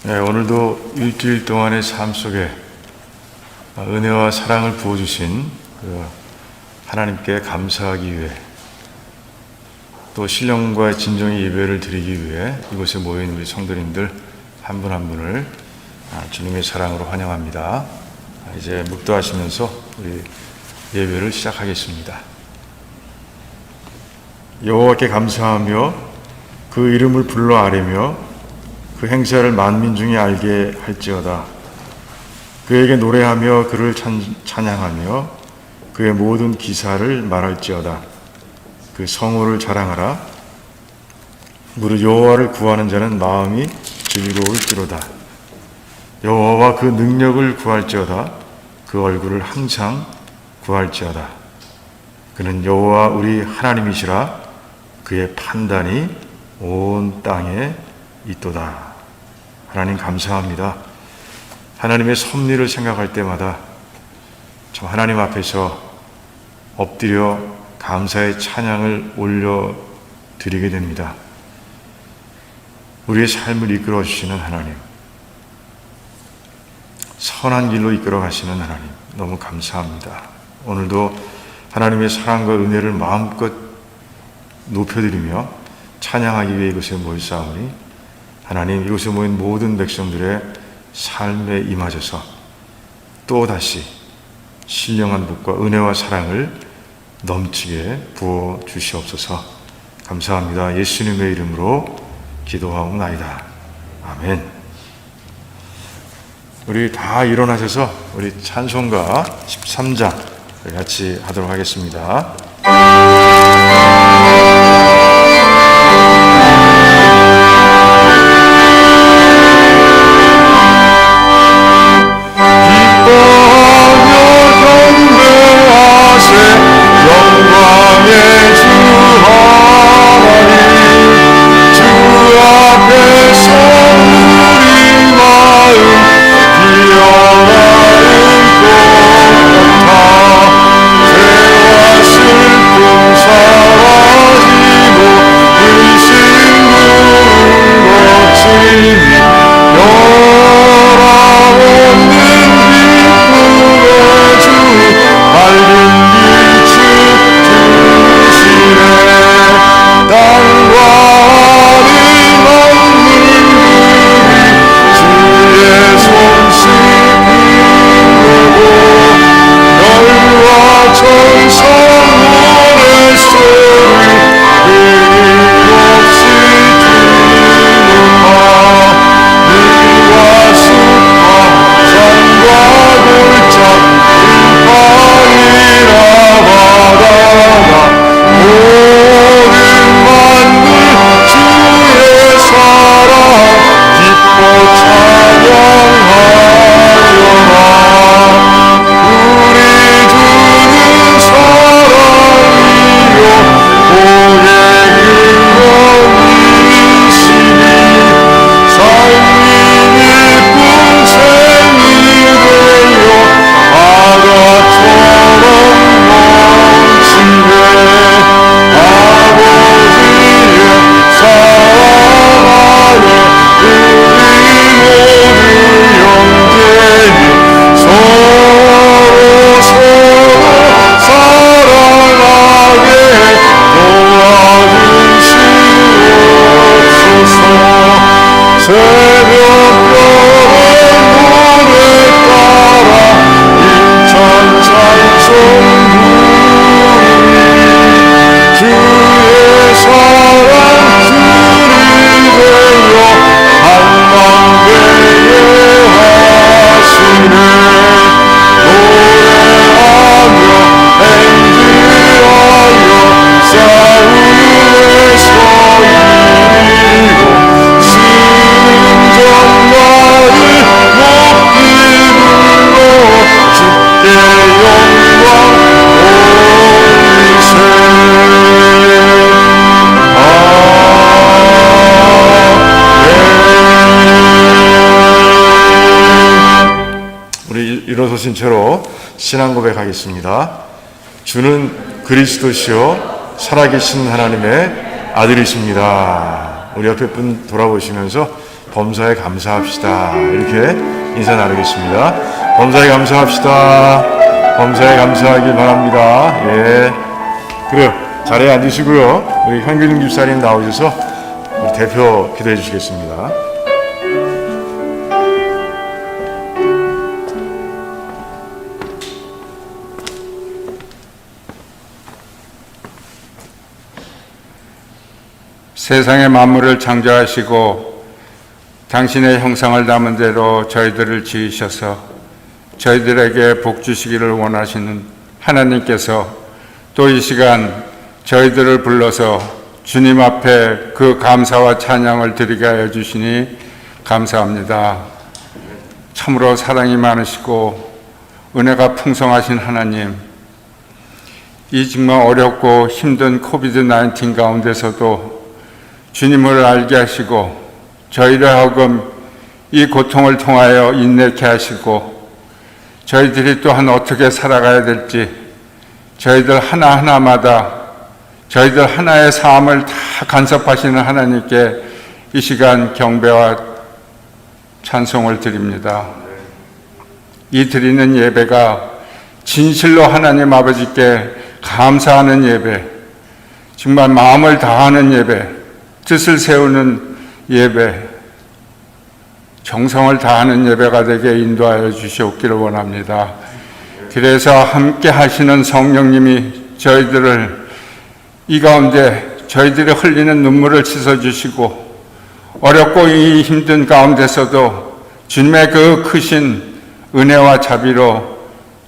네, 오늘도 일주일 동안의 삶 속에 은혜와 사랑을 부어주신 하나님께 감사하기 위해, 또 신령과 진정의 예배를 드리기 위해 이곳에 모인 우리 성도님들 한 분 한 분을 주님의 사랑으로 환영합니다. 이제 묵도하시면서 우리 예배를 시작하겠습니다. 여호와께 감사하며 그 이름을 불러 아뢰며 그 행사를 만민 중에 알게 할지어다. 그에게 노래하며 그를 찬양하며 그의 모든 기사를 말할지어다. 그 성호를 자랑하라. 무릇 여호와를 구하는 자는 마음이 즐거울지로다. 여호와와 그 능력을 구할지어다. 그 얼굴을 항상 구할지어다. 그는 여호와 우리 하나님이시라. 그의 판단이 온 땅에 있도다. 하나님 감사합니다. 하나님의 섭리를 생각할 때마다 참 하나님 앞에서 엎드려 감사의 찬양을 올려드리게 됩니다. 우리의 삶을 이끌어 주시는 하나님, 선한 길로 이끌어 가시는 하나님, 너무 감사합니다. 오늘도 하나님의 사랑과 은혜를 마음껏 높여드리며 찬양하기 위해 이곳에 모였사오니 하나님, 이곳에 모인 모든 백성들의 삶에 임하셔서 또다시 신령한 복과 은혜와 사랑을 넘치게 부어 주시옵소서. 감사합니다. 예수님의 이름으로 기도하옵나이다. 아멘. 우리 다 일어나셔서 우리 찬송가 13장 같이 하도록 하겠습니다. 일어서신 채로 신앙 고백하겠습니다. 주는 그리스도시요 살아계신 하나님의 아들이십니다. 우리 옆에 분 돌아보시면서 범사에 감사합시다. 이렇게 인사 나누겠습니다. 범사에 감사합시다. 범사에 감사하길 바랍니다. 예. 그래요. 자리에 앉으시고요. 우리 현균 집사님 나오셔서 우리 대표 기도해 주시겠습니다. 세상의 만물을 창조하시고 당신의 형상을 담은 대로 저희들을 지으셔서 저희들에게 복 주시기를 원하시는 하나님께서 또 이 시간 저희들을 불러서 주님 앞에 그 감사와 찬양을 드리게 하여 주시니 감사합니다. 참으로 사랑이 많으시고 은혜가 풍성하신 하나님, 이 정말 어렵고 힘든 코비드-19 가운데서도 주님을 알게 하시고 저희를 하여금 이 고통을 통하여 인내케 하시고 저희들이 또한 어떻게 살아가야 될지 저희들 하나하나마다 저희들 하나의 삶을 다 간섭하시는 하나님께 이 시간 경배와 찬송을 드립니다. 이 드리는 예배가 진실로 하나님 아버지께 감사하는 예배, 정말 마음을 다하는 예배, 뜻을 세우는 예배, 정성을 다하는 예배가 되게 인도하여 주시옵기를 원합니다. 그래서 함께 하시는 성령님이 저희들을 이 가운데 저희들이 흘리는 눈물을 씻어주시고 어렵고 이 힘든 가운데서도 주님의 그 크신 은혜와 자비로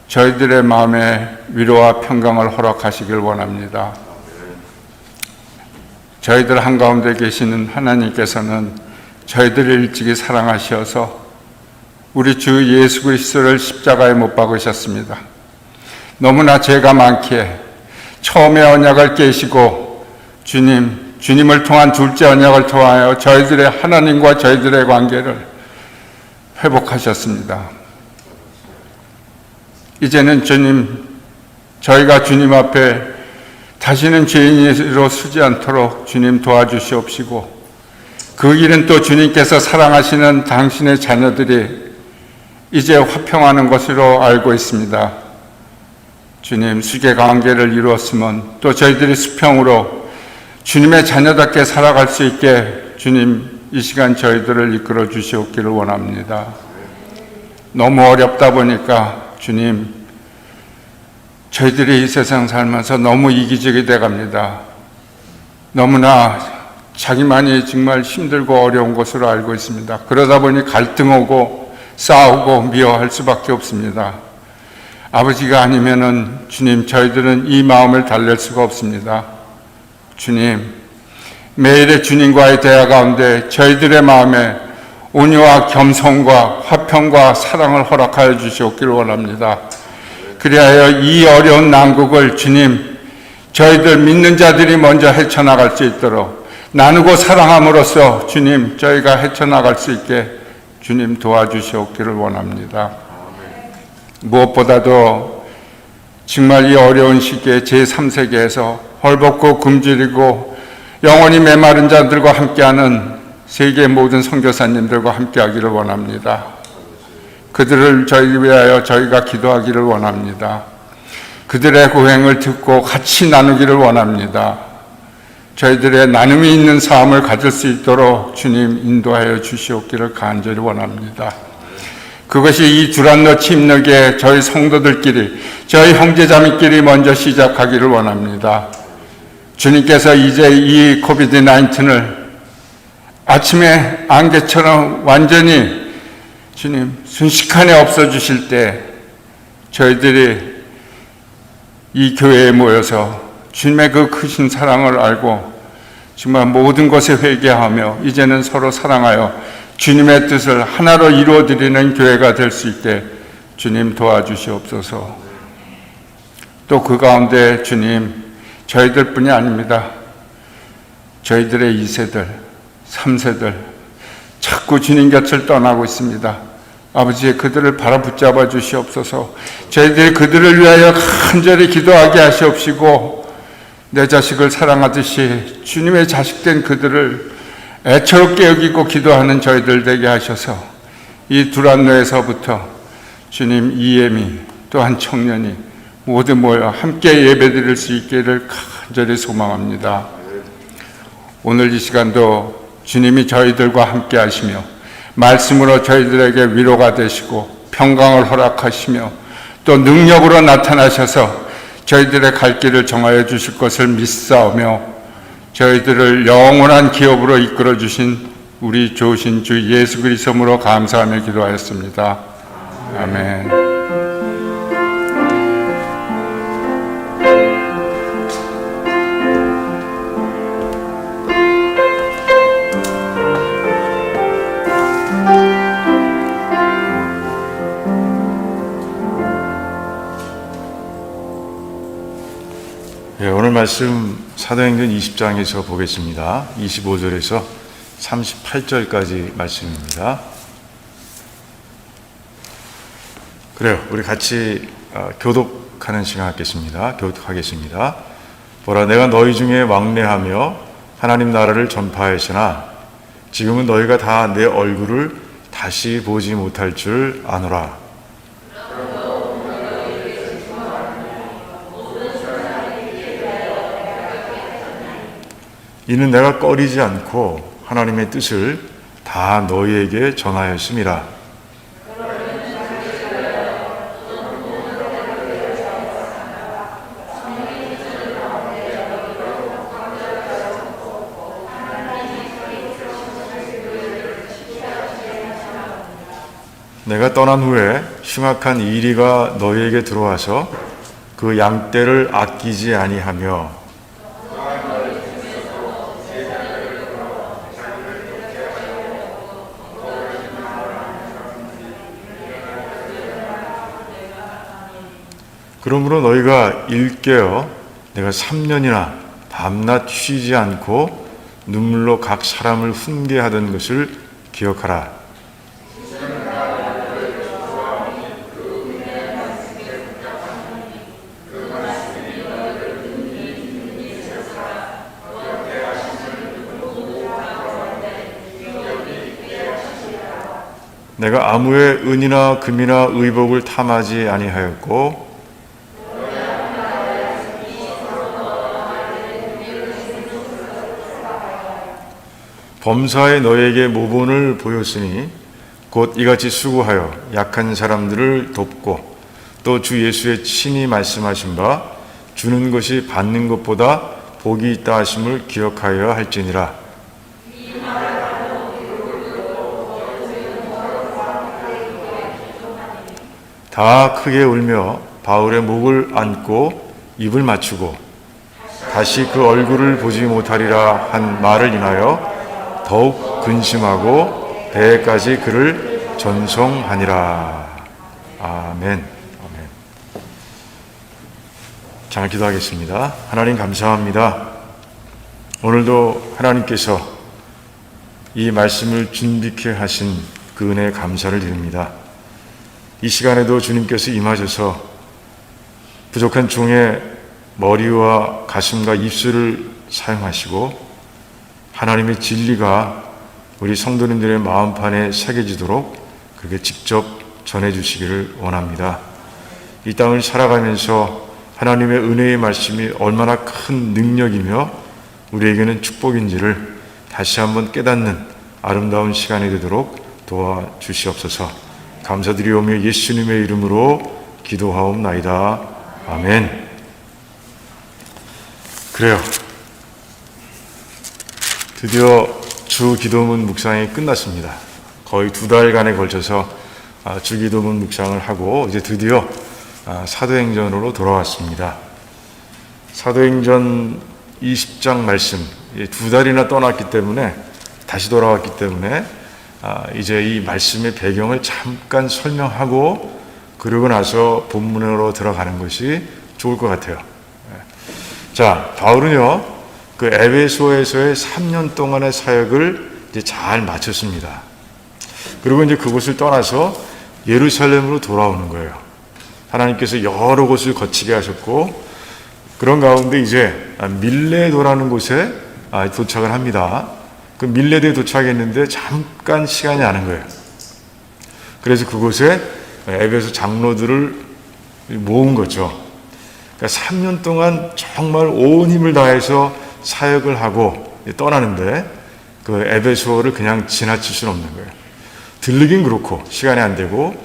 저희들의 마음에 위로와 평강을 허락하시길 원합니다. 저희들 한가운데 계시는 하나님께서는 저희들을 일찍이 사랑하셔서 우리 주 예수 그리스도를 십자가에 못 박으셨습니다. 너무나 죄가 많기에 처음의 언약을 깨시고 주님을 통한 둘째 언약을 통하여 저희들의 하나님과 저희들의 관계를 회복하셨습니다. 이제는 저희가 주님 앞에 다시는 죄인으로 서지 않도록 주님 도와주시옵시고 그 길은 또 주님께서 사랑하시는 당신의 자녀들이 이제 화평하는 것으로 알고 있습니다. 주님, 수계 관계를 이루었으면 또 저희들이 수평으로 주님의 자녀답게 살아갈 수 있게 주님 이 시간 저희들을 이끌어 주시옵기를 원합니다. 너무 어렵다 보니까 주님, 저희들이 이 세상 살면서 너무 이기적이 돼갑니다. 너무나 자기만이 정말 힘들고 어려운 것으로 알고 있습니다. 그러다 보니 갈등하고 싸우고 미워할 수밖에 없습니다. 아버지가 아니면은 주님, 저희들은 이 마음을 달랠 수가 없습니다. 주님, 매일의 주님과의 대화 가운데 저희들의 마음에 온유와 겸손과 화평과 사랑을 허락하여 주시옵기를 원합니다. 그리하여 이 어려운 난국을 주님, 저희들 믿는 자들이 먼저 헤쳐나갈 수 있도록 나누고 사랑함으로써 주님, 저희가 헤쳐나갈 수 있게 주님 도와주시옵기를 원합니다. 무엇보다도 정말 이 어려운 시기에 제3세계에서 헐벗고 굶주리고 영원히 메마른 자들과 함께하는 세계 모든 선교사님들과 함께하기를 원합니다. 그들을 저희 위하여 저희가 기도하기를 원합니다. 그들의 고행을 듣고 같이 나누기를 원합니다. 저희들의 나눔이 있는 삶을 가질 수 있도록 주님 인도하여 주시옵기를 간절히 원합니다. 그것이 이 두란노치 힘들게 저희 성도들끼리, 저희 형제자매끼리 먼저 시작하기를 원합니다. 주님께서 이제 이 코비드-19을 아침에 안개처럼 완전히 주님 순식간에 없어주실 때 저희들이 이 교회에 모여서 주님의 그 크신 사랑을 알고 정말 모든 것에 회개하며 이제는 서로 사랑하여 주님의 뜻을 하나로 이루어드리는 교회가 될 수 있게 주님 도와주시옵소서. 또 그 가운데 주님, 저희들뿐이 아닙니다. 저희들의 2세들, 3세들 자꾸 주님 곁을 떠나고 있습니다. 아버지, 그들을 바라붙잡아 주시옵소서. 저희들이 그들을 위하여 간절히 기도하게 하시옵시고 내 자식을 사랑하듯이 주님의 자식된 그들을 애처롭게 여기고 기도하는 저희들 되게 하셔서 이 두란노에서부터 주님 이예미 또한 청년이 모두 모여 함께 예배드릴 수 있기를 간절히 소망합니다. 오늘 이 시간도 주님이 저희들과 함께 하시며 말씀으로 저희들에게 위로가 되시고 평강을 허락하시며 또 능력으로 나타나셔서 저희들의 갈 길을 정하여 주실 것을 믿사오며 저희들을 영원한 기업으로 이끌어 주신 우리 좋으신 주 예수 그리스도로 감사하며 기도하였습니다. 아멘. 오늘 말씀 사도행전 20장에서 보겠습니다. 25절에서 38절까지 말씀입니다. 그래요. 우리 같이 교독하는 시간 갖겠습니다. 교독하겠습니다. 보라, 내가 너희 중에 왕래하며 하나님 나라를 전파하였으나 지금은 너희가 다 내 얼굴을 다시 보지 못할 줄 아노라. 이는 내가 꺼리지 않고 하나님의 뜻을 다 너희에게 전하였음이라. 내가 떠난 후에 흉악한 이리가 너희에게 들어와서 그 양떼를 아끼지 아니하며 그러므로 너희가 일깨어 내가 3년이나 밤낮 쉬지 않고 눈물로 각 사람을 훈계하던 것을 기억하라. 내가 아무의 은이나 금이나 의복을 탐하지 아니하였고 범사에 너에게 모본을 보였으니 곧 이같이 수고하여 약한 사람들을 돕고 또 주 예수의 친히 말씀하신 바 주는 것이 받는 것보다 복이 있다 하심을 기억하여 할지니라. 다 크게 울며 바울의 목을 안고 입을 맞추고 다시 그 얼굴을 보지 못하리라 한 말을 인하여 더욱 근심하고 배에까지 그를 전송하니라. 아멘. 아멘. 자, 기도하겠습니다. 하나님 감사합니다. 오늘도 하나님께서 이 말씀을 준비케 하신 그 은혜에 감사를 드립니다. 이 시간에도 주님께서 임하셔서 부족한 종의 머리와 가슴과 입술을 사용하시고 하나님의 진리가 우리 성도님들의 마음판에 새겨지도록 그렇게 직접 전해주시기를 원합니다. 이 땅을 살아가면서 하나님의 은혜의 말씀이 얼마나 큰 능력이며 우리에게는 축복인지를 다시 한번 깨닫는 아름다운 시간이 되도록 도와주시옵소서. 감사드리오며 예수님의 이름으로 기도하옵나이다. 아멘. 그래요. 드디어 주 기도문 묵상이 끝났습니다. 거의 2달간에 걸쳐서 주 기도문 묵상을 하고 이제 드디어 사도행전으로 돌아왔습니다. 사도행전 20장 말씀, 2달이나 떠났기 때문에 다시 돌아왔기 때문에 이제 이 말씀의 배경을 잠깐 설명하고 그러고 나서 본문으로 들어가는 것이 좋을 것 같아요. 자, 바울은요, 그 에베소에서의 3년 동안의 사역을 이제 잘 마쳤습니다. 그리고 이제 그곳을 떠나서 예루살렘으로 돌아오는 거예요. 하나님께서 여러 곳을 거치게 하셨고, 그런 가운데 이제 밀레도라는 곳에 도착을 합니다. 그 밀레드에 도착했는데 잠깐 시간이 나는 거예요. 그래서 그곳에 에베소 장로들을 모은 거죠. 그러니까 3년 동안 정말 온 힘을 다해서 사역을 하고 떠나는데 그 에베소를 그냥 지나칠 수는 없는 거예요. 들르긴 그렇고 시간이 안 되고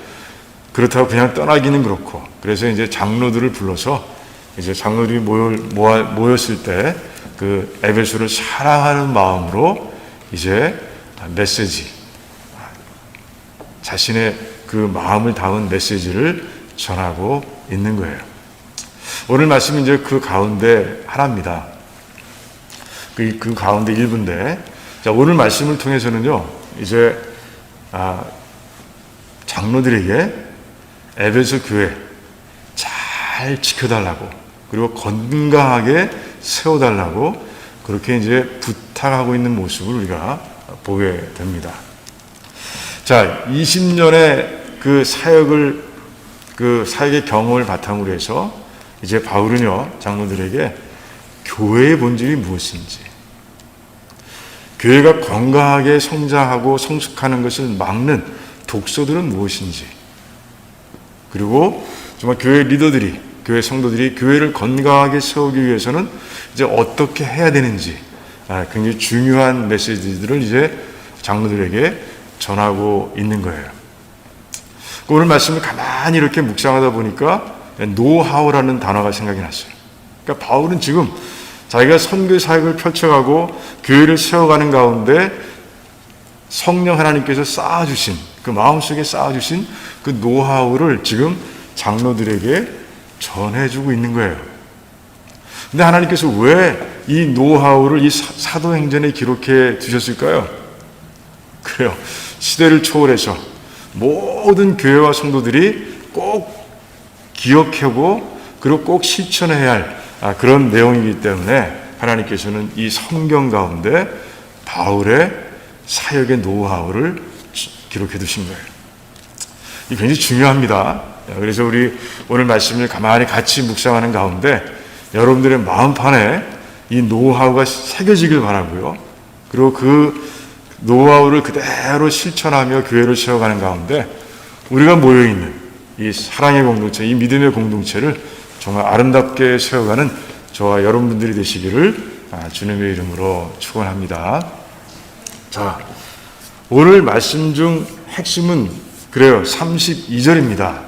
그렇다고 그냥 떠나기는 그렇고 그래서 이제 장로들을 불러서 이제 장로들이 모였을 때 그 에베소를 사랑하는 마음으로 이제 메시지, 자신의 그 마음을 담은 메시지를 전하고 있는 거예요. 오늘 말씀은 이제 그 가운데 하나입니다. 그 가운데 일부인데, 자, 오늘 말씀을 통해서는요, 이제 장로들에게 에베소 교회 잘 지켜달라고, 그리고 건강하게 세워달라고 그렇게 이제 부탁하고 있는 모습을 우리가 보게 됩니다. 자, 20년의 그 사역의 경험을 바탕으로 해서 이제 바울은요, 장로들에게 교회의 본질이 무엇인지, 교회가 건강하게 성장하고 성숙하는 것을 막는 독소들은 무엇인지, 그리고 정말 교회 리더들이, 교회 성도들이 교회를 건강하게 세우기 위해서는 이제 어떻게 해야 되는지, 굉장히 중요한 메시지들을 이제 장로들에게 전하고 있는 거예요. 오늘 말씀을 가만히 이렇게 묵상하다 보니까 노하우라는 단어가 생각이 났어요. 그러니까 바울은 지금 자기가 선교 사역을 펼쳐가고 교회를 세워가는 가운데 성령 하나님께서 쌓아주신, 그 마음속에 쌓아주신 그 노하우를 지금 장로들에게 전해주고 있는 거예요. 근데 하나님께서 왜 이 노하우를 이 사도행전에 기록해 두셨을까요? 그래요. 시대를 초월해서 모든 교회와 성도들이 꼭 기억하고 그리고 꼭 실천해야 할 그런 내용이기 때문에 하나님께서는 이 성경 가운데 바울의 사역의 노하우를 기록해 두신 거예요. 이게 굉장히 중요합니다. 그래서 우리 오늘 말씀을 가만히 같이 묵상하는 가운데 여러분들의 마음판에 이 노하우가 새겨지길 바라고요. 그리고 그 노하우를 그대로 실천하며 교회를 세워가는 가운데 우리가 모여있는 이 사랑의 공동체, 이 믿음의 공동체를 정말 아름답게 세워가는 저와 여러분들이 되시기를 주님의 이름으로 축원합니다. 자, 오늘 말씀 중 핵심은 그래요. 32절입니다.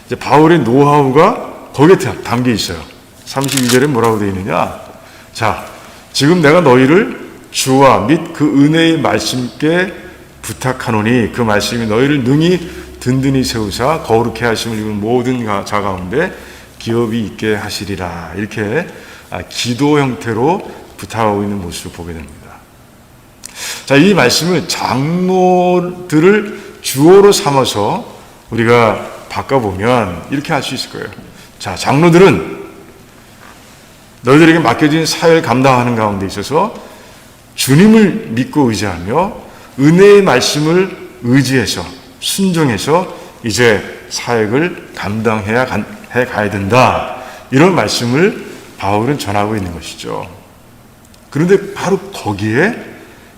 이제 바울의 노하우가 거기에 담겨 있어요. 32절에 뭐라고 되어 있느냐? 자, 지금 내가 너희를 주와 및 그 은혜의 말씀께 부탁하노니 그 말씀이 너희를 능히 든든히 세우사 거룩해 하심을 입은 모든 자 가운데 기업이 있게 하시리라. 이렇게 기도 형태로 부탁하고 있는 모습을 보게 됩니다. 자, 이 말씀을 장로들을 주어로 삼아서 우리가 바꿔보면 이렇게 할 수 있을 거예요. 자, 장로들은 너희들에게 맡겨진 사역을 감당하는 가운데 있어서 주님을 믿고 의지하며 은혜의 말씀을 의지해서 순종해서 이제 사역을 감당해야 가야 된다. 이런 말씀을 바울은 전하고 있는 것이죠. 그런데 바로 거기에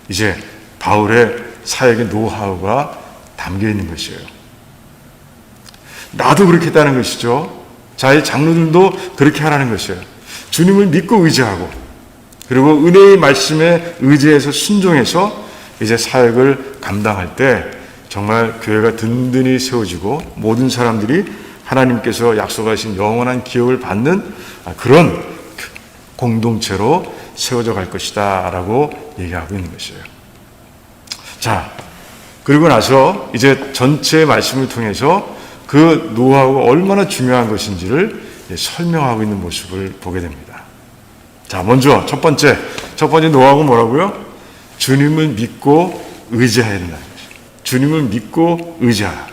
이제 바울의 사역의 노하우가 담겨 있는 것이에요. 나도 그렇게 했다는 것이죠. 자의 장로들도 그렇게 하라는 것이에요. 주님을 믿고 의지하고 그리고 은혜의 말씀에 의지해서 순종해서 이제 사역을 감당할 때 정말 교회가 든든히 세워지고 모든 사람들이 하나님께서 약속하신 영원한 기업을 받는 그런 공동체로 세워져 갈 것이다 라고 얘기하고 있는 것이에요. 자, 그리고 나서 이제 전체 말씀을 통해서 그 노하우가 얼마나 중요한 것인지를 설명하고 있는 모습을 보게 됩니다. 자, 먼저 첫 번째 노하우가 뭐라고요? 주님을 믿고 의지해야 된다는 것이죠. 주님을 믿고 의지하라.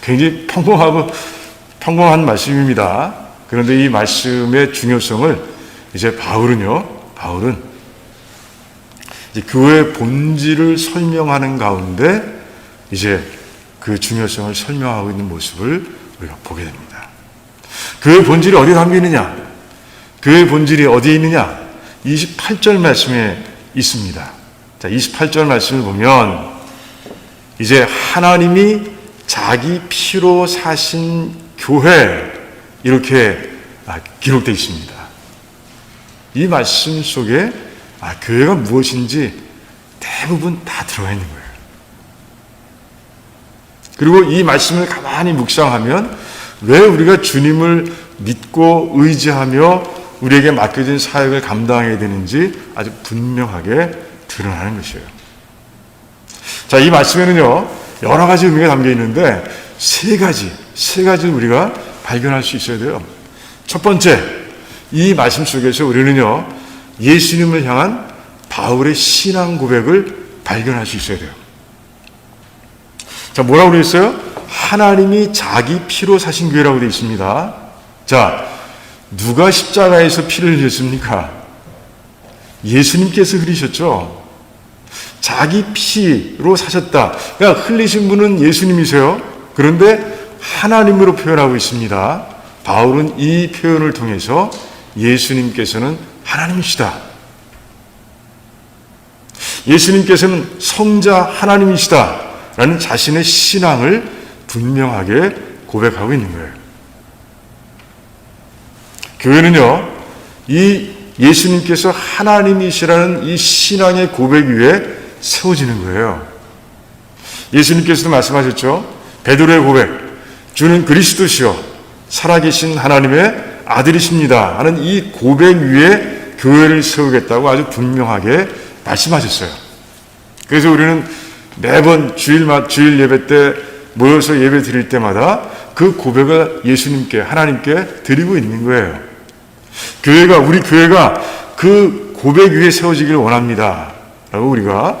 굉장히 평범한 말씀입니다. 그런데 이 말씀의 중요성을 이제 바울은 이제 교회의 본질을 설명하는 가운데 이제 그 중요성을 설명하고 있는 모습을 우리가 보게 됩니다. 교회의 본질이 어디에 담겨 있느냐? 교회의 본질이 어디에 있느냐? 28절 말씀에 있습니다. 자, 28절 말씀을 보면 이제 하나님이 자기 피로 사신 교회 이렇게 기록되어 있습니다. 이 말씀 속에 교회가 무엇인지 대부분 다 들어가 있는 거예요. 그리고 이 말씀을 가만히 묵상하면 왜 우리가 주님을 믿고 의지하며 우리에게 맡겨진 사역을 감당해야 되는지 아주 분명하게 드러나는 것이에요. 자, 이 말씀에는요, 여러 가지 의미가 담겨 있는데 세 가지를 우리가 발견할 수 있어야 돼요. 첫 번째, 이 말씀 속에서 우리는요, 예수님을 향한 바울의 신앙 고백을 발견할 수 있어야 돼요. 자, 뭐라고 그랬어요? 하나님이 자기 피로 사신 교회라고 되어 있습니다. 자, 누가 십자가에서 피를 흘렸습니까? 예수님께서 흘리셨죠. 자기 피로 사셨다. 그러니까 흘리신 분은 예수님이세요. 그런데 하나님으로 표현하고 있습니다. 바울은 이 표현을 통해서 예수님께서는 하나님이시다, 예수님께서는 성자 하나님이시다 라는 자신의 신앙을 분명하게 고백하고 있는 거예요. 교회는요, 이 예수님께서 하나님이시라는 이 신앙의 고백 위에 세워지는 거예요. 예수님께서도 말씀하셨죠. 베드로의 고백, 주는 그리스도시요 살아계신 하나님의 아들이십니다 하는 이 고백 위에 교회를 세우겠다고 아주 분명하게 말씀하셨어요. 그래서 우리는 매번 주일 예배 때 모여서 예배 드릴 때마다 그 고백을 예수님께, 하나님께 드리고 있는 거예요. 우리 교회가 그 고백 위에 세워지기를 원합니다 라고 우리가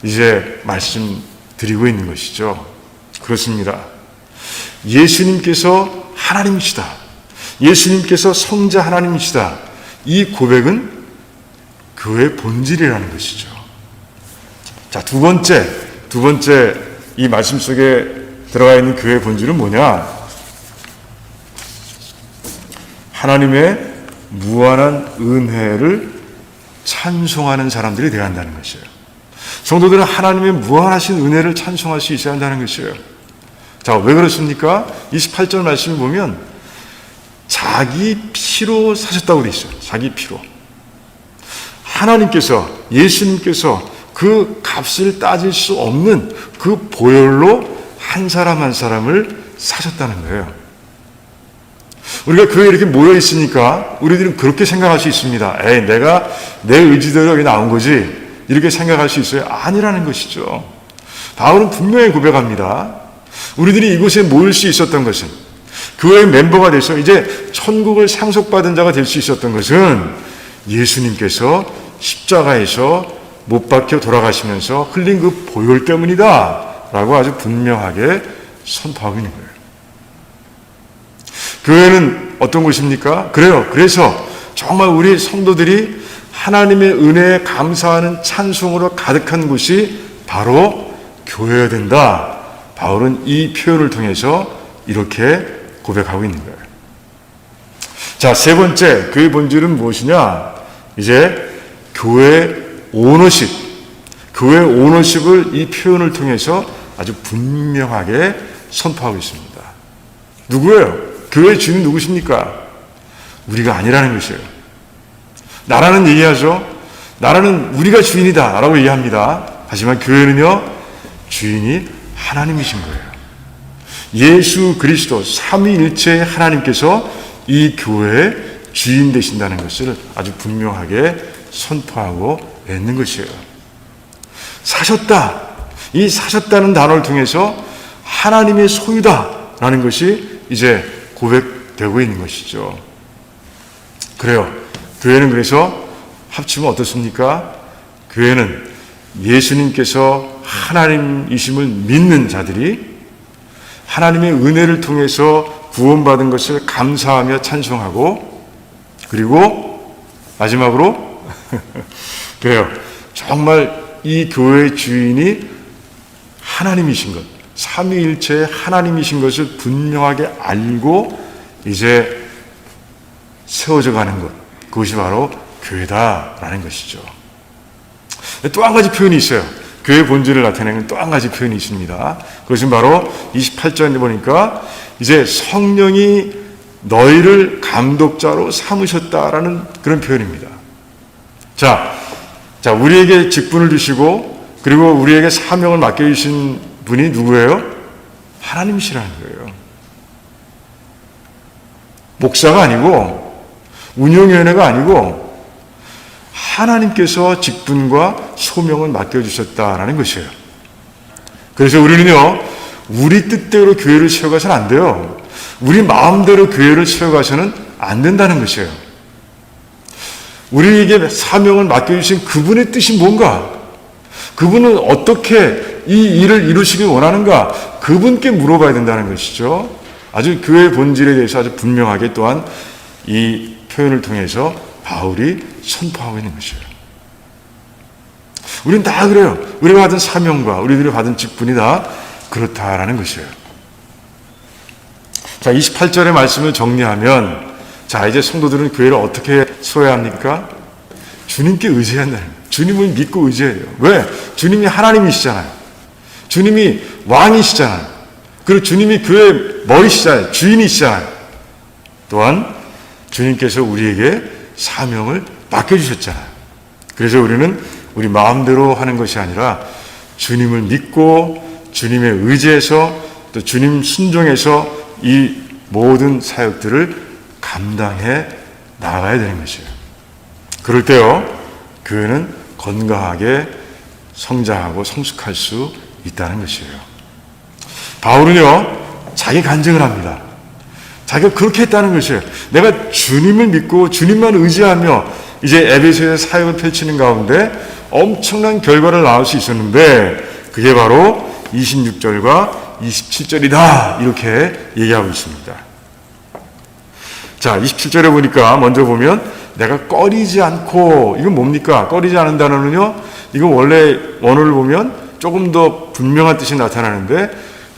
이제 말씀드리고 있는 것이죠. 그렇습니다. 예수님께서 하나님이시다, 예수님께서 성자 하나님이시다, 이 고백은 교회의 본질이라는 것이죠. 자, 두 번째 이 말씀 속에 들어가 있는 교회의 본질은 뭐냐? 하나님의 무한한 은혜를 찬송하는 사람들이 되어야 한다는 것이에요. 성도들은 하나님의 무한하신 은혜를 찬송할 수 있어야 한다는 것이에요. 자, 왜 그렇습니까? 28절 말씀을 보면 자기 피로 사셨다고 되어 있어요. 자기 피로. 하나님께서, 예수님께서 그 값을 따질 수 없는 그 보혈로 한 사람 한 사람을 사셨다는 거예요. 우리가 교회에 이렇게 모여 있으니까 우리들은 그렇게 생각할 수 있습니다. 내가 내 의지대로 여기 나온 거지, 이렇게 생각할 수 있어요. 아니라는 것이죠. 바울은 분명히 고백합니다. 우리들이 이곳에 모일 수 있었던 것은, 교회의 멤버가 돼서 이제 천국을 상속받은 자가 될 수 있었던 것은 예수님께서 십자가에서 못 박혀 돌아가시면서 흘린 그 보혈 때문이다 라고 아주 분명하게 선포하고 있는 거예요. 교회는 어떤 곳입니까? 그래서 정말 우리 성도들이 하나님의 은혜에 감사하는 찬송으로 가득한 곳이 바로 교회여야 된다. 바울은 이 표현을 통해서 이렇게 고백하고 있는 거예요. 자, 세 번째, 교회의 본질은 무엇이냐? 이제 교회 오너십을 이 표현을 통해서 아주 분명하게 선포하고 있습니다. 누구예요? 교회의 주인은 누구십니까? 우리가 아니라는 것이에요. 나라는 얘기하죠. 나라는 우리가 주인이다 라고 얘기합니다. 하지만 교회는요, 주인이 하나님이신 거예요. 예수 그리스도 삼위일체의 하나님께서 이 교회의 주인 되신다는 것을 아주 분명하게 선포하고 있는 것이에요. 사셨다. 이 사셨다는 단어를 통해서 하나님의 소유다라는 것이 이제 고백되고 있는 것이죠. 그래요. 교회는 그래서 합치면 어떻습니까? 교회는 예수님께서 하나님이심을 믿는 자들이 하나님의 은혜를 통해서 구원받은 것을 감사하며 찬송하고, 그리고 마지막으로 그래요. 정말 이 교회의 주인이 하나님이신 것, 삼위일체의 하나님이신 것을 분명하게 알고 이제 세워져 가는 것, 그것이 바로 교회다라는 것이죠. 또 한 가지 표현이 있어요. 교회의 본질을 나타내는 또 한 가지 표현이 있습니다. 그것은 바로 28절에 보니까 이제 성령이 너희를 감독자로 삼으셨다라는 그런 표현입니다. 자, 우리에게 직분을 주시고 그리고 우리에게 사명을 맡겨주신 분이 누구예요? 하나님이시라는 거예요. 목사가 아니고 운영위원회가 아니고 하나님께서 직분과 소명을 맡겨주셨다라는 것이에요. 그래서 우리는요, 우리 뜻대로 교회를 세워가서는 안 돼요. 우리 마음대로 교회를 세워가서는 안 된다는 것이에요. 우리에게 사명을 맡겨주신 그분의 뜻이 뭔가? 그분은 어떻게 이 일을 이루시길 원하는가? 그분께 물어봐야 된다는 것이죠. 아주 교회의 본질에 대해서 아주 분명하게 또한 이 표현을 통해서 바울이 선포하고 있는 것이에요. 우리는 다 그래요. 우리가 받은 사명과 우리들이 받은 직분이 다 그렇다라는 것이에요. 자, 28절의 말씀을 정리하면, 자, 이제 성도들은 교회를 어떻게 세워야 합니까? 주님께 의지한다는 거예요. 주님을 믿고 의지해야 돼요. 왜? 주님이 하나님이시잖아요. 주님이 왕이시잖아요. 그리고 주님이 교회의 머리시잖아요. 주인이시잖아요. 또한 주님께서 우리에게 사명을 맡겨주셨잖아요. 그래서 우리는 우리 마음대로 하는 것이 아니라 주님을 믿고 주님의 의지에서 또 주님 순종해서 이 모든 사역들을 감당해 나가야 되는 것이에요. 그럴 때요, 교회는 건강하게 성장하고 성숙할 수 있다는 것이에요. 바울은요, 자기 간증을 합니다. 자기가 그렇게 했다는 것이에요. 내가 주님을 믿고 주님만 의지하며 이제 에베소에서 사역을 펼치는 가운데 엄청난 결과를 낳을 수 있었는데 그게 바로 26절과 27절이다 이렇게 얘기하고 있습니다. 자, 27절에 보니까 먼저 보면 내가 꺼리지 않고, 이건 뭡니까? 꺼리지 않은 단어는요, 이건 원래 원어를 보면 조금 더 분명한 뜻이 나타나는데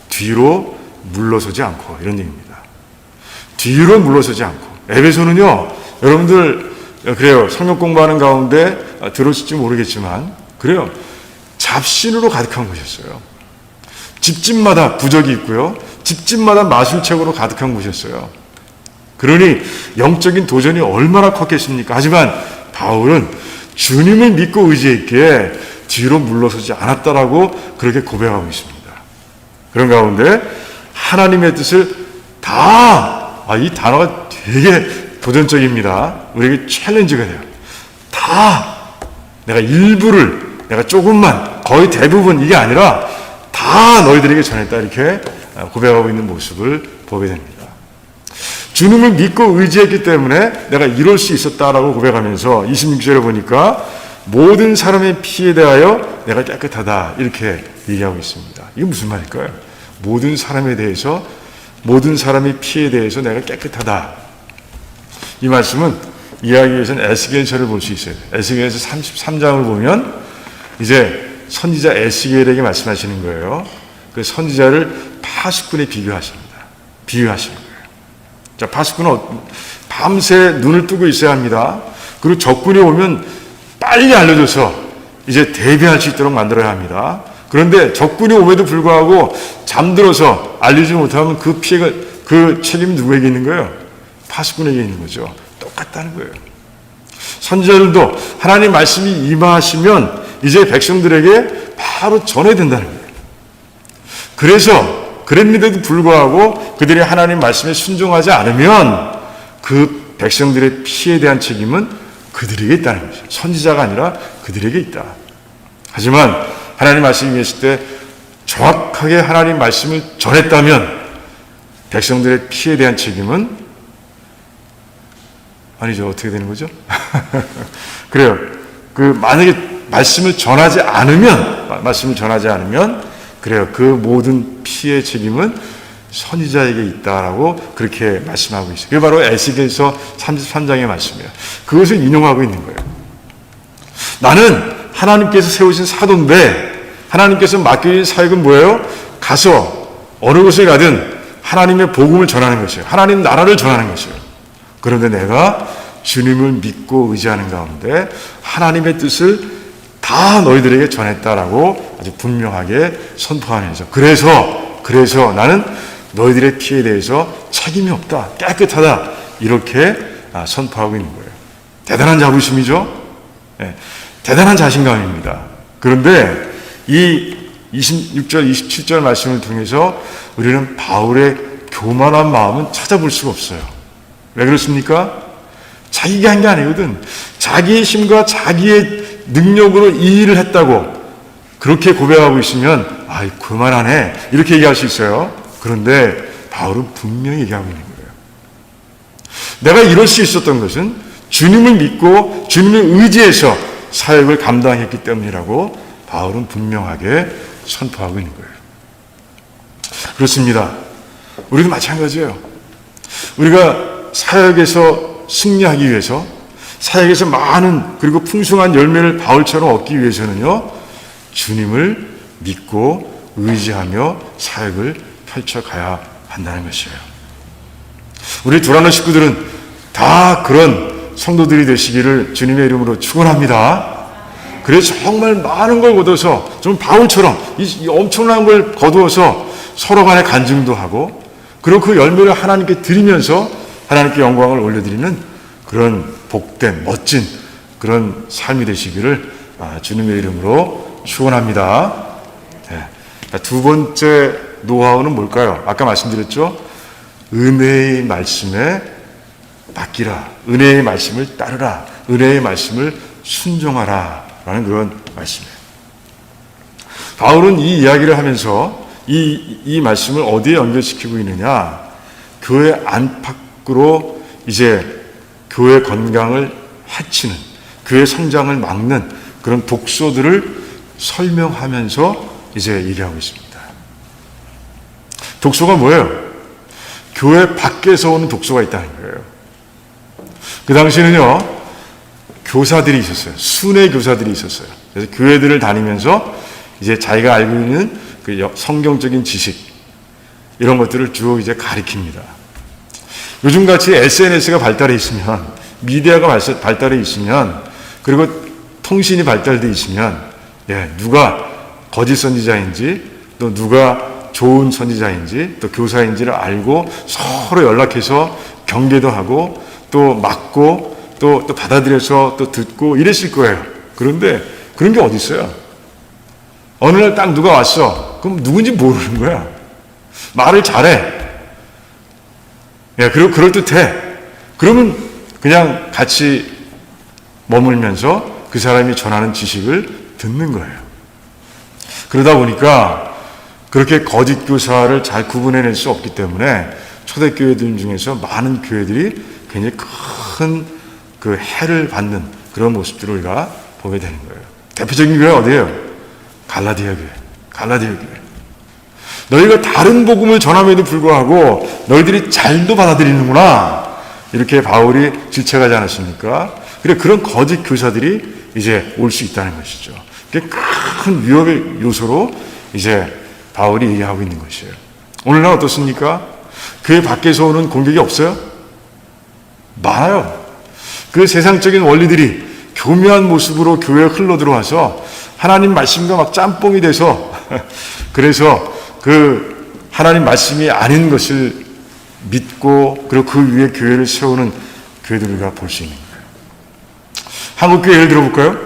뒤로 물러서지 않고 이런 얘기입니다. 뒤로 물러서지 않고. 에베소는요, 여러분들 그래요, 성경 공부하는 가운데 들었을지 모르겠지만 그래요, 잡신으로 가득한 곳이었어요. 집집마다 부적이 있고요, 집집마다 마술책으로 가득한 곳이었어요. 그러니 영적인 도전이 얼마나 컸겠습니까? 하지만 바울은 주님을 믿고 의지했기에 뒤로 물러서지 않았다라고 그렇게 고백하고 있습니다. 그런 가운데 하나님의 뜻을 다, 이 단어가 되게 도전적입니다. 우리에게 챌린지가 돼요. 다, 내가 일부를, 내가 조금만, 거의 대부분 이게 아니라 다 너희들에게 전했다 이렇게 고백하고 있는 모습을 보게 됩니다. 주님을 믿고 의지했기 때문에 내가 이럴 수 있었다라고 고백하면서 26절에 보니까 모든 사람의 피에 대하여 내가 깨끗하다 이렇게 얘기하고 있습니다. 이게 무슨 말일까요? 모든 사람에 대해서, 모든 사람의 피에 대해서 내가 깨끗하다. 이 말씀은 이해하기 위해서는 에스겔서를 볼 수 있어요. 에스겔서 33장을 보면 이제 선지자 에스겔에게 말씀하시는 거예요. 그 선지자를 파수꾼에 비유하시는 거예요. 자, 파수꾼은 밤새 눈을 뜨고 있어야 합니다. 그리고 적군이 오면 빨리 알려줘서 이제 대비할 수 있도록 만들어야 합니다. 그런데 적군이 오에도 불구하고 잠들어서 알리지 못하면 그 피해가, 그 책임이 누구에게 있는 거예요? 파수꾼에게 있는 거죠. 똑같다는 거예요. 선지자들도 하나님 말씀이 임하시면 이제 백성들에게 바로 전해야 된다는 거예요. 그래서 그랬는데도 불구하고 그들이 하나님 말씀에 순종하지 않으면 그 백성들의 피에 대한 책임은 그들에게 있다는 거죠. 선지자가 아니라 그들에게 있다. 하지만 하나님 말씀이 임했을 때 정확하게 하나님 말씀을 전했다면 백성들의 피에 대한 책임은 아니죠. 어떻게 되는 거죠? 그래요. 만약에 말씀을 전하지 않으면 그래요. 그 모든 피의 책임은 선지자에게 있다라고 그렇게 말씀하고 있어요. 그게 바로 에스겔서 33장의 말씀이에요. 그것을 인용하고 있는 거예요. 나는 하나님께서 세우신 사도인데 하나님께서 맡겨진 사역은 뭐예요? 가서 어느 곳에 가든 하나님의 복음을 전하는 것이에요. 하나님 나라를 전하는 것이에요. 그런데 내가 주님을 믿고 의지하는 가운데 하나님의 뜻을 다 너희들에게 전했다라고 아주 분명하게 선포하면서 그래서 나는 너희들의 피에 대해서 책임이 없다, 깨끗하다 이렇게 선포하고 있는 거예요. 대단한 자부심이죠. 네, 대단한 자신감입니다. 그런데 이 26절, 27절 말씀을 통해서 우리는 바울의 교만한 마음은 찾아볼 수가 없어요. 왜 그렇습니까? 자기가 한 게 아니거든. 자기의 힘과 자기의 능력으로 이 일을 했다고 그렇게 고백하고 있으면 아이 그만하네 이렇게 얘기할 수 있어요. 그런데 바울은 분명히 얘기하고 있는 거예요. 내가 이럴 수 있었던 것은 주님을 믿고 주님을 의지해서 사역을 감당했기 때문이라고 바울은 분명하게 선포하고 있는 거예요. 그렇습니다. 우리도 마찬가지예요. 우리가 사역에서 승리하기 위해서 사역에서 많은 그리고 풍성한 열매를 바울처럼 얻기 위해서는요, 주님을 믿고 의지하며 사역을 펼쳐가야 한다는 것이에요. 우리 두라노 식구들은 다 그런 성도들이 되시기를 주님의 이름으로 축원합니다. 그래서 정말 많은 걸 거둬서 좀 바울처럼 이 엄청난 걸 거두어서 서로 간에 간증도 하고 그리고 그 열매를 하나님께 드리면서 하나님께 영광을 올려드리는 그런 복된 멋진 그런 삶이 되시기를 주님의 이름으로 축원합니다. 네. 두 번째 노하우는 뭘까요? 아까 말씀드렸죠. 은혜의 말씀에 맡기라. 은혜의 말씀을 따르라. 은혜의 말씀을 순종하라. 라는 그런 말씀이에요. 바울은 이 이야기를 하면서 이 말씀을 어디에 연결시키고 있느냐? 교회 안팎으로 이제 교회 건강을 해치는, 교회 성장을 막는 그런 독소들을 설명하면서 이제 얘기하고 있습니다. 독소가 뭐예요? 교회 밖에서 오는 독소가 있다는 거예요. 그 당시에는요, 교사들이 있었어요. 순회 교사들이 있었어요. 그래서 교회들을 다니면서 이제 자기가 알고 있는 그 성경적인 지식, 이런 것들을 주로 이제 가리킵니다. 요즘같이 SNS가 발달해 있으면, 미디어가 발달해 있으면, 그리고 통신이 발달돼 있으면, 누가 거짓 선지자인지, 또 누가 좋은 선지자인지, 또 교사인지를 알고 서로 연락해서 경계도 하고, 또 맞고, 또 받아들여서 또 듣고 이랬을 거예요. 그런데 그런 게 어디 있어요? 어느 날 딱 누가 왔어. 그럼 누군지 모르는 거야. 말을 잘해. 그리고 그럴듯해. 그러면 그냥 같이 머물면서 그 사람이 전하는 지식을 듣는 거예요. 그러다 보니까 그렇게 거짓 교사를 잘 구분해낼 수 없기 때문에 초대교회들 중에서 많은 교회들이 굉장히 큰 그 해를 받는 그런 모습들을 우리가 보게 되는 거예요. 대표적인 교회가 어디예요? 갈라디아 교회. 너희가 다른 복음을 전함에도 불구하고 너희들이 잘도 받아들이는구나. 이렇게 바울이 질책하지 않았습니까? 그래, 그런 거짓 교사들이 이제 올 수 있다는 것이죠. 그게 큰 위협의 요소로 이제 바울이 얘기하고 있는 것이에요. 오늘날 어떻습니까? 교회 밖에서 오는 공격이 없어요? 많아요. 그 세상적인 원리들이 교묘한 모습으로 교회에 흘러 들어와서 하나님 말씀과 막 짬뽕이 돼서 그래서 그 하나님 말씀이 아닌 것을 믿고 그리고 그 위에 교회를 세우는 교회들을 우리가 볼 수 있는 거예요. 한국교회 예를 들어볼까요?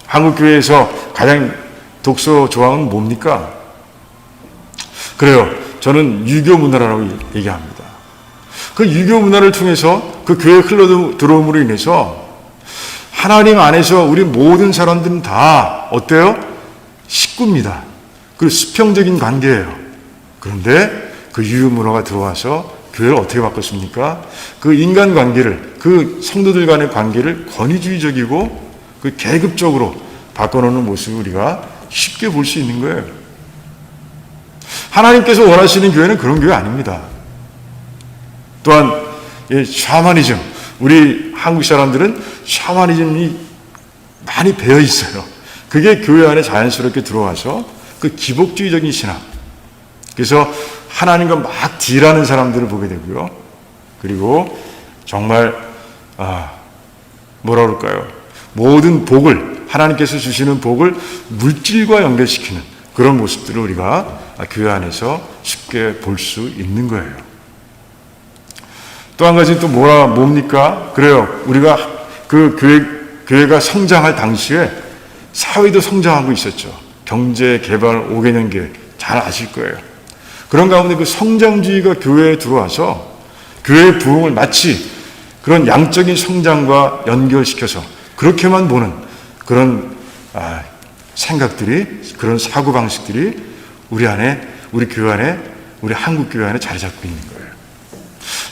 한국교회에서 가장 독서 조항은 뭡니까? 그래요. 저는 유교 문화라고 얘기합니다. 그 유교 문화를 통해서 그 교회에 흘러 들어옴으로 인해서 하나님 안에서 우리 모든 사람들은 다 어때요? 식구입니다. 그리고 수평적인 관계예요. 그런데 그 유교 문화가 들어와서 교회를 어떻게 바꿨습니까? 그 인간 관계를, 그 성도들 간의 관계를 권위주의적이고 그 계급적으로 바꿔놓는 모습을 우리가 쉽게 볼 수 있는 거예요. 하나님께서 원하시는 교회는 그런 교회 아닙니다. 또한 샤머니즘, 우리 한국 사람들은 샤머니즘이 많이 배어 있어요. 그게 교회 안에 자연스럽게 들어와서 그 기복주의적인 신앙, 그래서 하나님과 막 딜하는 사람들을 보게 되고요. 그리고 정말 뭐라 그럴까요? 모든 복을 하나님께서 주시는 복을 물질과 연결시키는 그런 모습들을 우리가 교회 안에서 쉽게 볼 수 있는 거예요. 또 한 가지 또 뭡니까? 그래요. 우리가 그 교회가 성장할 당시에 사회도 성장하고 있었죠. 경제 개발 5개년 계획 잘 아실 거예요. 그런 가운데 그 성장주의가 교회에 들어와서 교회의 부흥을 마치 그런 양적인 성장과 연결시켜서 그렇게만 보는 그런 생각들이, 그런 사고방식들이 우리 교회 안에, 우리 한국 교회 안에 자리 잡고 있는 거예요.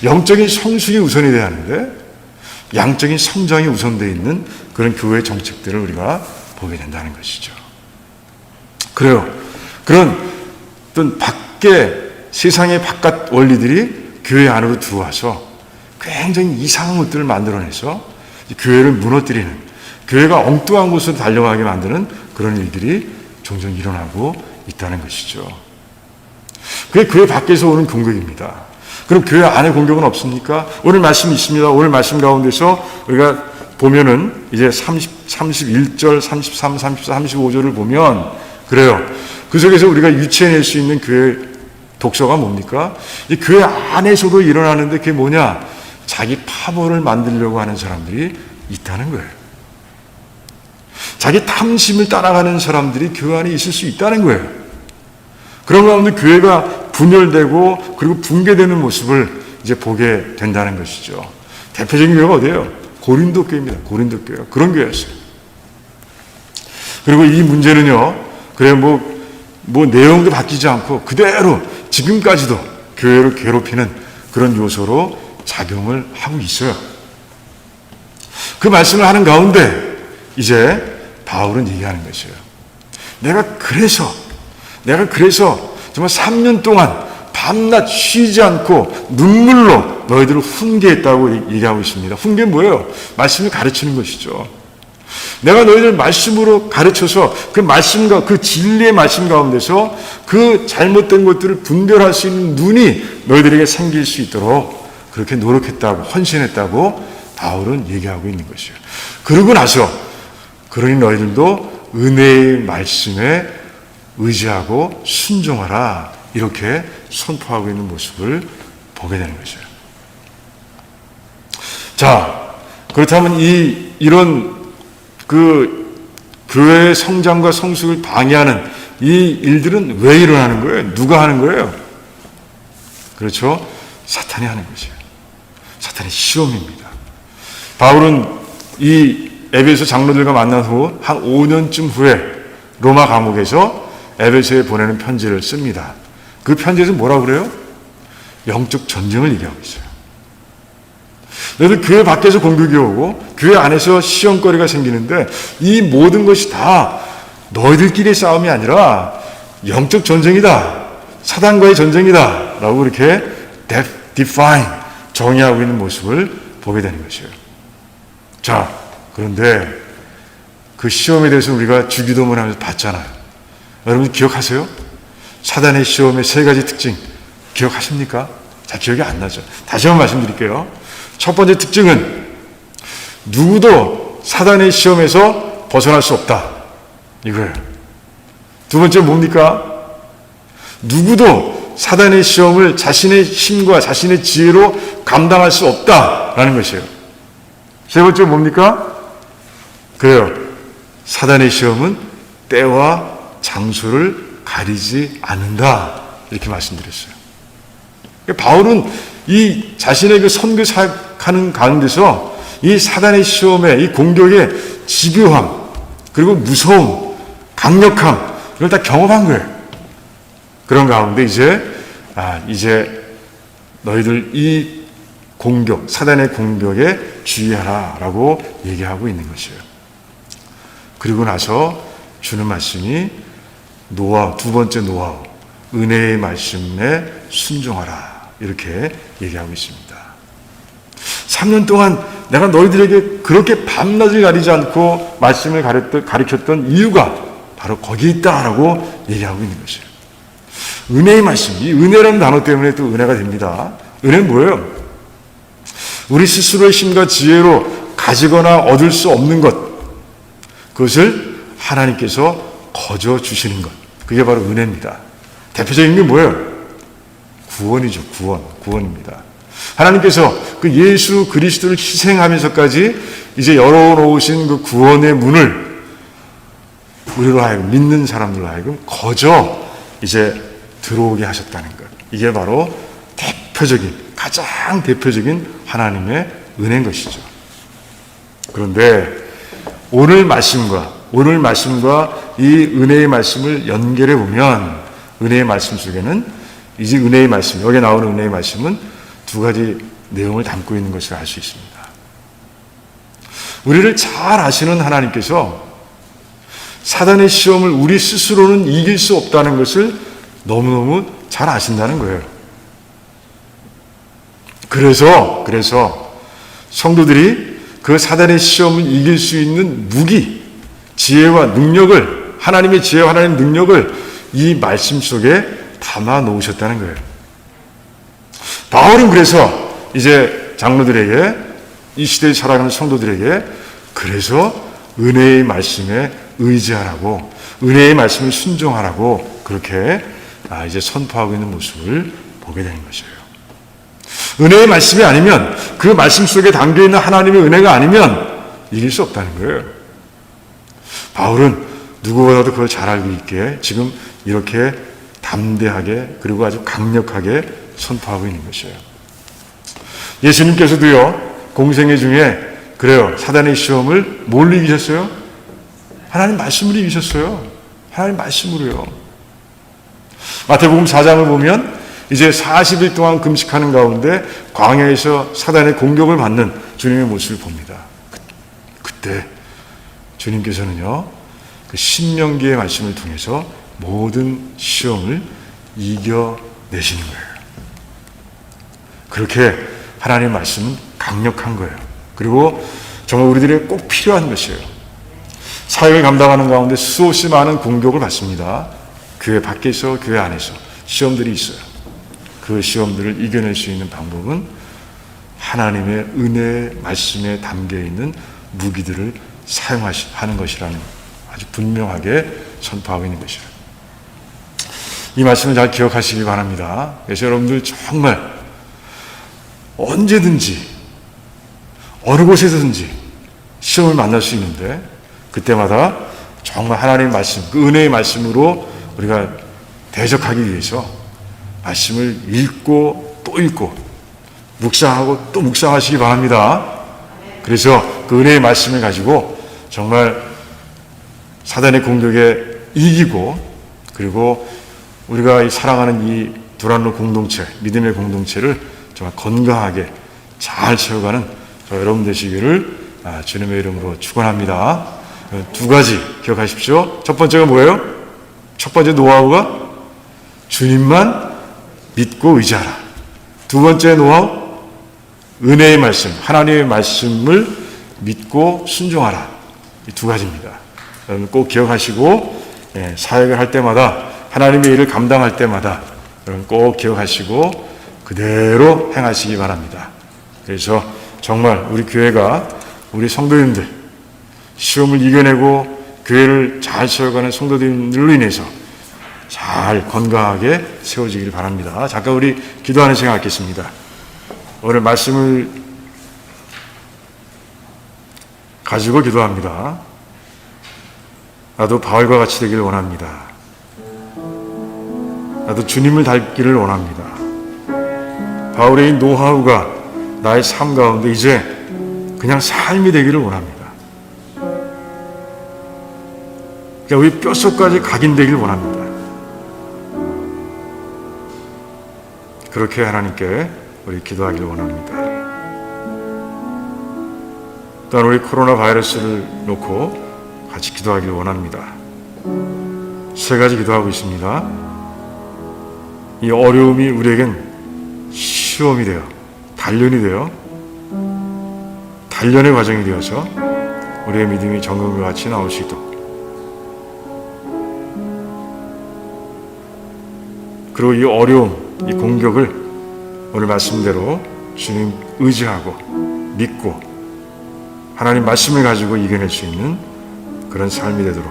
영적인 성숙이 우선이 돼야 하는데 양적인 성장이 우선되어 있는 그런 교회 정책들을 우리가 보게 된다는 것이죠. 그래요. 그런 어떤 세상의 바깥 원리들이 교회 안으로 들어와서 굉장히 이상한 것들을 만들어내서 교회를 무너뜨리는, 교회가 엉뚱한 곳으로 달려가게 만드는 그런 일들이 종종 일어나고 있다는 것이죠. 그게 교회 밖에서 오는 공격입니다. 그럼 교회 안에 공격은 없습니까? 오늘 말씀이 있습니다. 오늘 말씀 가운데서 우리가 보면은 이제 31절, 33, 34, 35절을 보면 그래요. 그 속에서 우리가 유추해낼 수 있는 교회 독서가 뭡니까? 이 교회 안에서도 일어나는데 그게 뭐냐? 자기 파벌을 만들려고 하는 사람들이 있다는 거예요. 자기 탐심을 따라가는 사람들이 교회 안에 있을 수 있다는 거예요. 그런 가운데 교회가 분열되고 그리고 붕괴되는 모습을 이제 보게 된다는 것이죠. 대표적인 교회가 어디예요? 고린도 교회입니다. 고린도 교회가 그런 교회였어요. 그리고 이 문제는요, 그래 뭐 내용도 바뀌지 않고 그대로 지금까지도 교회를 괴롭히는 그런 요소로 작용을 하고 있어요. 그 말씀을 하는 가운데 이제 바울은 얘기하는 것이에요. 내가 그래서 정말 3년 동안 밤낮 쉬지 않고 눈물로 너희들을 훈계했다고 얘기하고 있습니다. 훈계는 뭐예요? 말씀을 가르치는 것이죠. 내가 너희들 말씀으로 가르쳐서 그 말씀과 그 진리의 말씀 가운데서 그 잘못된 것들을 분별할 수 있는 눈이 너희들에게 생길 수 있도록 그렇게 노력했다고, 헌신했다고 바울은 얘기하고 있는 것이에요. 그러고 나서 그러니 너희들도 은혜의 말씀에 의지하고 순종하라, 이렇게 선포하고 있는 모습을 보게 되는 것이에요. 자, 그렇다면 이런 그 교회의 성장과 성숙을 방해하는 이 일들은 왜 일어나는 거예요? 누가 하는 거예요? 그렇죠? 사탄이 하는 것이에요. 사탄의 시험입니다. 바울은 이 에베소 장로들과 만난 후 한 5년쯤 후에 로마 감옥에서 에베소에 보내는 편지를 씁니다. 그 편지에서 뭐라고 그래요? 영적 전쟁을 얘기하고 있어요. 너희들 교회 밖에서 공격이 오고 교회 안에서 시험거리가 생기는데 이 모든 것이 다 너희들끼리의 싸움이 아니라 영적 전쟁이다. 사단과의 전쟁이다. 라고 이렇게 define, 정의하고 있는 모습을 보게 되는 것이에요. 자, 그런데 그 시험에 대해서 우리가 주기도문 하면서 봤잖아요. 여러분 기억하세요? 사단의 시험의 3가지 특징 기억하십니까? 잘 기억이 안 나죠. 다시 한번 말씀드릴게요. 첫 번째 특징은 누구도 사단의 시험에서 벗어날 수 없다, 이거예요. 두 번째 뭡니까? 누구도 사단의 시험을 자신의 힘과 자신의 지혜로 감당할 수 없다라는 것이에요. 세 번째 뭡니까? 그래요. 사단의 시험은 때와 장소를 가리지 않는다, 이렇게 말씀드렸어요. 바울은 이 자신의 그 선교 사역하는 가운데서 이 사단의 시험의 이 공격의 집요함, 그리고 무서움, 강력함, 이걸 다 경험한 거예요. 그런 가운데 이제 너희들 이 공격, 사단의 공격에 주의하라라고 얘기하고 있는 것이에요. 그리고 나서 주는 말씀이 두 번째 노하우, 은혜의 말씀에 순종하라, 이렇게 얘기하고 있습니다. 3년 동안 내가 너희들에게 그렇게 밤낮을 가리지 않고 말씀을 가르쳤던 이유가 바로 거기에 있다라고 얘기하고 있는 것이에요. 은혜의 말씀, 이 은혜라는 단어 때문에 또 은혜가 됩니다. 은혜는 뭐예요? 우리 스스로의 힘과 지혜로 가지거나 얻을 수 없는 것, 그것을 하나님께서 거저 주시는 것. 그게 바로 은혜입니다. 대표적인 게 뭐예요? 구원이죠. 구원입니다. 하나님께서 그 예수 그리스도를 희생하면서까지 이제 열어놓으신 그 구원의 문을 우리로 하여금, 믿는 사람들로 하여금 거저 이제 들어오게 하셨다는 것. 이게 바로 가장 대표적인 하나님의 은혜인 것이죠. 그런데 오늘 말씀과 이 은혜의 말씀을 연결해 보면, 은혜의 말씀 속에는 이제 은혜의 말씀, 여기 나오는 은혜의 말씀은 두 가지 내용을 담고 있는 것을 알 수 있습니다. 우리를 잘 아시는 하나님께서 사단의 시험을 우리 스스로는 이길 수 없다는 것을 너무너무 잘 아신다는 거예요. 그래서 성도들이 그 사단의 시험을 이길 수 있는 무기, 지혜와 능력을, 하나님의 지혜와 하나님의 능력을 이 말씀 속에 담아 놓으셨다는 거예요. 바울은 그래서 이제 장로들에게, 이 시대에 살아가는 성도들에게 그래서 은혜의 말씀에 의지하라고, 은혜의 말씀을 순종하라고 그렇게 이제 선포하고 있는 모습을 보게 되는 것이에요. 은혜의 말씀이 아니면, 그 말씀 속에 담겨있는 하나님의 은혜가 아니면 이길 수 없다는 거예요. 바울은 누구보다도 그걸 잘 알고 있기에 지금 이렇게 담대하게 그리고 아주 강력하게 선포하고 있는 것이에요. 예수님께서도요, 공생애 중에 그래요, 사단의 시험을 뭘로 이기셨어요? 하나님 말씀으로 이기셨어요. 하나님 말씀으로요. 마태복음 4장을 보면 이제 40일 동안 금식하는 가운데 광야에서 사단의 공격을 받는 주님의 모습을 봅니다. 그때 주님께서는요, 그 신명기의 말씀을 통해서 모든 시험을 이겨내시는 거예요. 그렇게 하나님의 말씀은 강력한 거예요. 그리고 정말 우리들에게 꼭 필요한 것이에요. 사역을 감당하는 가운데 수없이 많은 공격을 받습니다. 교회 밖에서, 교회 안에서 시험들이 있어요. 그 시험들을 이겨낼 수 있는 방법은 하나님의 은혜 말씀에 담겨있는 무기들을 사용하는 것이라는, 아주 분명하게 선포하고 있는 것이에요. 이 말씀을 잘 기억하시기 바랍니다. 그래서 여러분들 정말 언제든지 어느 곳에서든지 시험을 만날 수 있는데, 그때마다 정말 하나님의 말씀, 그 은혜의 말씀으로 우리가 대적하기 위해서 말씀을 읽고 또 읽고 묵상하고 또 묵상하시기 바랍니다. 그래서 그 은혜의 말씀을 가지고 정말 사단의 공격에 이기고, 그리고 우리가 사랑하는 이 두란노 공동체, 믿음의 공동체를 정말 건강하게 잘 채워가는 저 여러분 되시기를 주님의 이름으로 축원합니다. 두 가지 기억하십시오. 첫 번째가 뭐예요? 첫 번째 노하우가 주님만 믿고 의지하라. 두 번째 노하우, 은혜의 말씀, 하나님의 말씀을 믿고 순종하라. 이 두 가지입니다. 여러분 꼭 기억하시고, 사역을 할 때마다, 하나님의 일을 감당할 때마다 여러분 꼭 기억하시고 그대로 행하시기 바랍니다. 그래서 정말 우리 교회가, 우리 성도님들 시험을 이겨내고 교회를 잘 세워가는 성도들로 인해서 잘 건강하게 세워지길 바랍니다. 잠깐 우리 기도하는 시간 갖겠습니다. 오늘 말씀을 가지고 기도합니다. 나도 바울과 같이 되기를 원합니다. 나도 주님을 닮기를 원합니다. 바울의 이 노하우가 나의 삶 가운데 이제 그냥 삶이 되기를 원합니다. 그러니까 우리 뼛속까지 각인되기를 원합니다. 그렇게 하나님께 우리 기도하기를 원합니다. 또한 우리 코로나 바이러스를 놓고 같이 기도하기를 원합니다. 세 가지 기도하고 있습니다. 이 어려움이 우리에겐 시험이 되어, 단련이 되어, 단련의 과정이 되어서 우리의 믿음이 정금과 같이 나올 수 있도록, 그리고 이 어려움, 이 공격을 오늘 말씀대로 주님 의지하고 믿고 하나님 말씀을 가지고 이겨낼 수 있는 그런 삶이 되도록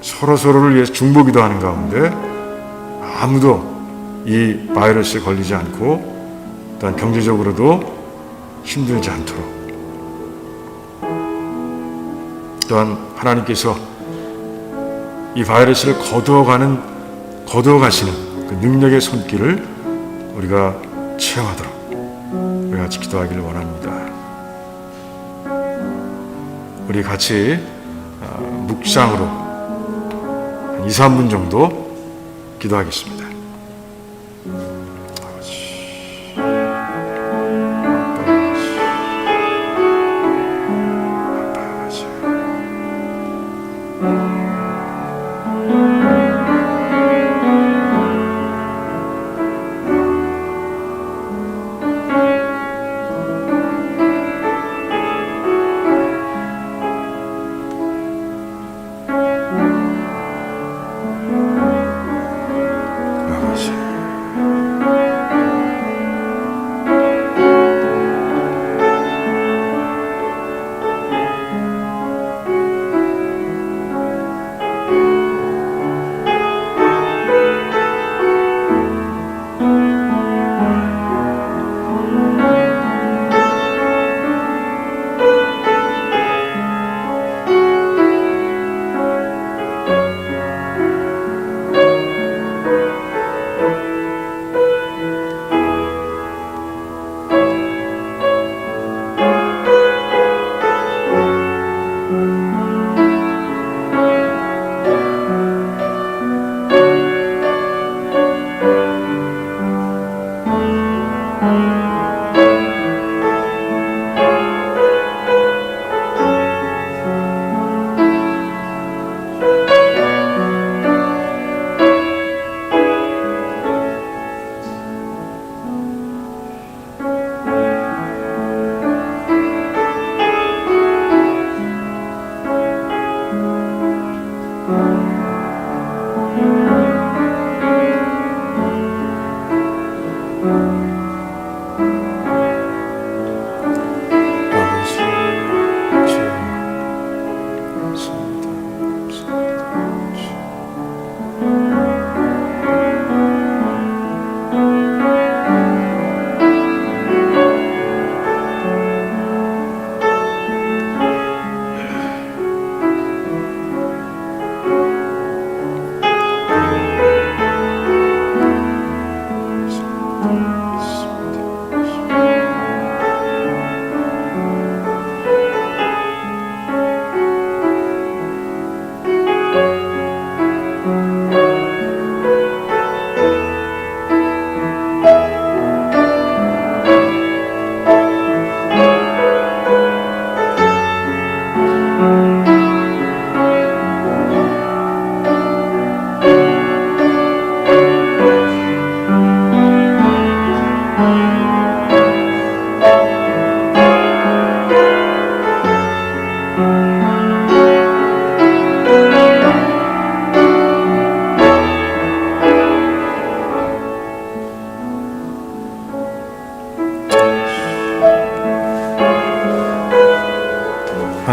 서로서로를 위해서 중보기도 하는 가운데 아무도 이 바이러스에 걸리지 않고 또한 경제적으로도 힘들지 않도록 또한 하나님께서 이 바이러스를 거두어가시는 그 능력의 손길을 우리가 체험하도록 우리 같이 기도하기를 원합니다. 우리 같이 묵상으로 한 2, 3분 정도 기도하겠습니다.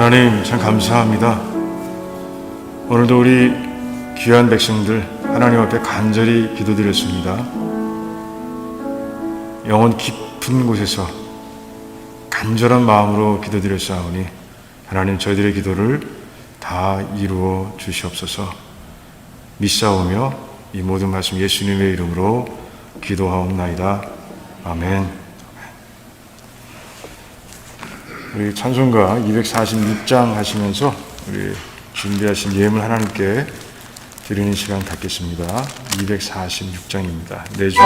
하나님 참 감사합니다. 오늘도 우리 귀한 백성들 하나님 앞에 간절히 기도드렸습니다. 영혼 깊은 곳에서 간절한 마음으로 기도드렸사오니 하나님 저희들의 기도를 다 이루어 주시옵소서. 믿사오며 이 모든 말씀 예수님의 이름으로 기도하옵나이다. 아멘. 우리 찬송가 246장 하시면서 우리 준비하신 예물 하나님께 드리는 시간 갖겠습니다. 246장입니다. 내 주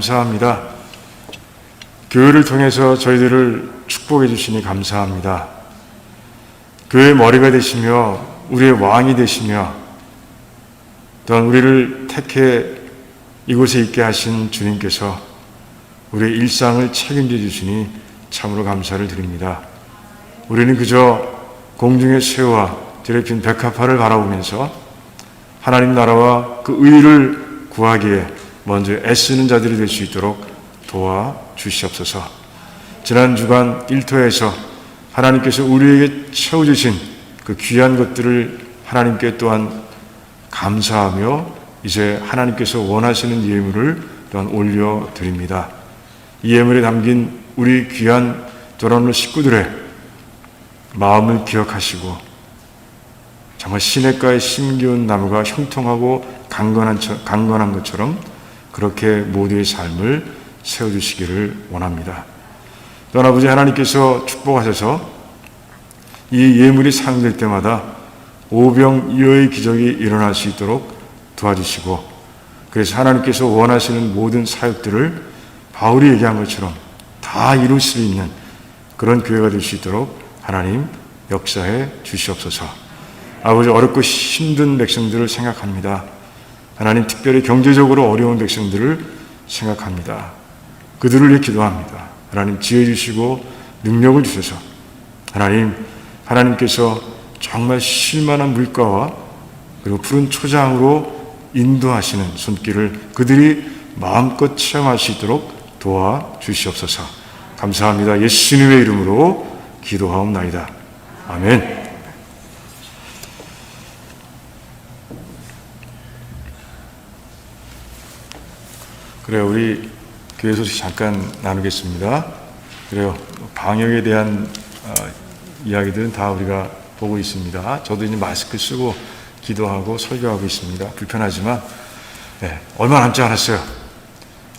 감사합니다. 교회를 통해서 저희들을 축복해 주시니 감사합니다. 교회의 머리가 되시며 우리의 왕이 되시며 또한 우리를 택해 이곳에 있게 하신 주님께서 우리의 일상을 책임져 주시니 참으로 감사를 드립니다. 우리는 그저 공중의 새와 들에 핀 백합화를 바라보면서 하나님 나라와 그 의를 구하기에 먼저 애쓰는 자들이 될 수 있도록 도와주시옵소서. 지난 주간 일터에서 하나님께서 우리에게 채워주신 그 귀한 것들을 하나님께 또한 감사하며 이제 하나님께서 원하시는 예물을 또한 올려드립니다. 이 예물에 담긴 우리 귀한 도란노 식구들의 마음을 기억하시고 정말 시냇가에 심기운 나무가 형통하고 강건한 것처럼 그렇게 모두의 삶을 세워주시기를 원합니다. 또한 아버지 하나님께서 축복하셔서 이 예물이 사용될 때마다 오병이어의 기적이 일어날 수 있도록 도와주시고 그래서 하나님께서 원하시는 모든 사역들을 바울이 얘기한 것처럼 다 이룰 수 있는 그런 교회가 될 수 있도록 하나님 역사해 주시옵소서. 아버지 어렵고 힘든 백성들을 생각합니다. 하나님 특별히 경제적으로 어려운 백성들을 생각합니다. 그들을 위해 기도합니다. 하나님 지혜 주시고 능력을 주셔서 하나님께서 정말 쉴만한 물가와 그리고 푸른 초장으로 인도하시는 손길을 그들이 마음껏 체험할 수 있도록 도와주시옵소서. 감사합니다. 예수님의 이름으로 기도하옵나이다. 아멘. 그래요. 우리 교회 소식 잠깐 나누겠습니다. 그래요. 방역에 대한 이야기들은 다 우리가 보고 있습니다. 저도 이제 마스크 쓰고 기도하고 설교하고 있습니다. 불편하지만 얼마 남지 않았어요.